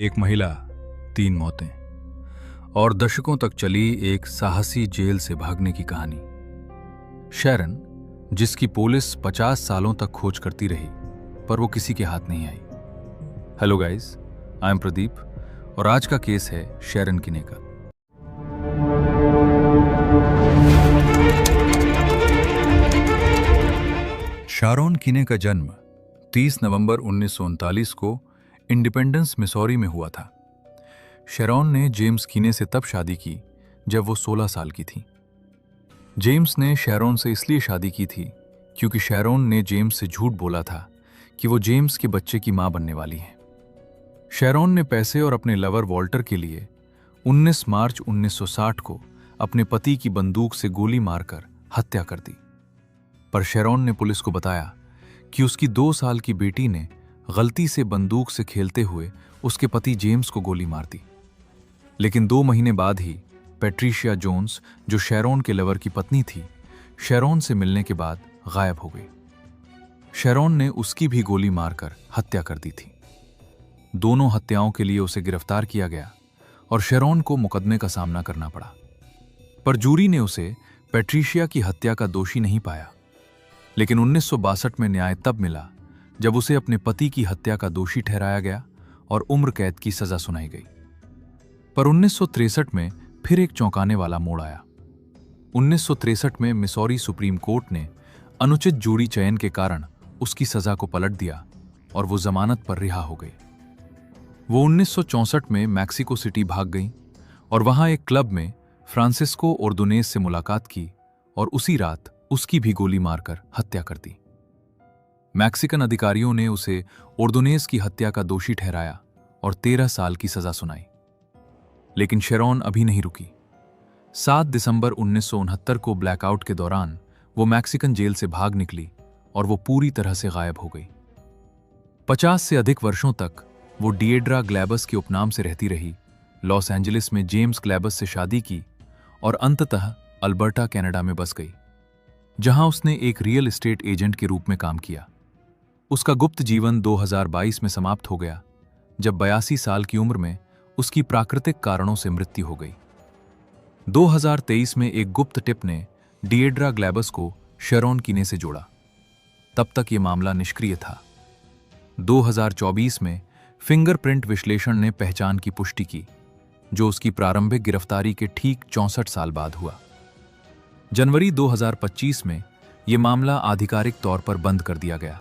एक महिला, 3 मौतें और दशकों तक चली एक साहसी जेल से भागने की कहानी। शैरन, जिसकी पुलिस 50 सालों तक खोज करती रही, पर वो किसी के हाथ नहीं आई। Hello guys, I am Pradeep और आज का केस है शैरन किने का। शारोन किने का जन्म 30 नवंबर 1939 को इंडिपेंडेंस, मिसौरी में हुआ था। शैरोन ने जेम्स किने से तब शादी की जब वो 16 साल की थी। जेम्स ने शैरोन से इसलिए शादी की थी क्योंकि शैरोन ने जेम्स से झूठ बोला था कि वो जेम्स के बच्चे की मां बनने वाली है। शैरोन ने पैसे और अपने लवर वॉल्टर के लिए 19 मार्च 1960 को अपने पति की बंदूक से गोली मारकर हत्या कर दी। पर शैरोन ने पुलिस को बताया कि उसकी 2 साल की बेटी ने गलती से बंदूक से खेलते हुए उसके पति जेम्स को गोली मार दी। लेकिन 2 महीने बाद ही पैट्रिशिया जोन्स, जो शैरोन के लवर की पत्नी थी, शैरोन से मिलने के बाद गायब हो गई। शैरोन ने उसकी भी गोली मारकर हत्या कर दी थी। दोनों हत्याओं के लिए उसे गिरफ्तार किया गया और शैरोन को मुकदमे का सामना करना पड़ा। पर जूरी ने उसे पैट्रिशिया की हत्या का दोषी नहीं पाया। लेकिन 1962 में न्याय तब मिला जब उसे अपने पति की हत्या का दोषी ठहराया गया और उम्र कैद की सजा सुनाई गई। पर 1963 में फिर एक चौंकाने वाला मोड़ आया। 1963 में मिसौरी सुप्रीम कोर्ट ने अनुचित जूरी चयन के कारण उसकी सजा को पलट दिया और वो जमानत पर रिहा हो गई। वो 1964 में मैक्सिको सिटी भाग गई और वहां एक क्लब में फ्रांसिस्को ओर्दोनेज से मुलाकात की और उसी रात उसकी भी गोली मारकर हत्या कर दी। मैक्सिकन अधिकारियों ने उसे ओर्दोनेज की हत्या का दोषी ठहराया और 13 साल की सजा सुनाई। लेकिन शैरोन अभी नहीं रुकी। 7 दिसंबर 1969 को ब्लैकआउट के दौरान वो मैक्सिकन जेल से भाग निकली और वो पूरी तरह से गायब हो गई। 50 से अधिक वर्षों तक वो डिएड्रा ग्लैबस के उपनाम से रहती रही, लॉस एंजलिस में जेम्स ग्लैबस से शादी की और अंततः अल्बर्टा, कनाडा में बस गई, जहां उसने एक रियल एस्टेट एजेंट के रूप में काम किया। उसका गुप्त जीवन 2022 में समाप्त हो गया जब 82 साल की उम्र में उसकी प्राकृतिक कारणों से मृत्यु हो गई। 2023 में एक गुप्त टिप ने डिएड्रा ग्लैबस को शैरोन किने से जोड़ा। तब तक यह मामला निष्क्रिय था। 2024 में फिंगरप्रिंट विश्लेषण ने पहचान की पुष्टि की, जो उसकी प्रारंभिक गिरफ्तारी के ठीक 64 साल बाद हुआ। जनवरी 2025 में यह मामला आधिकारिक तौर पर बंद कर दिया गया।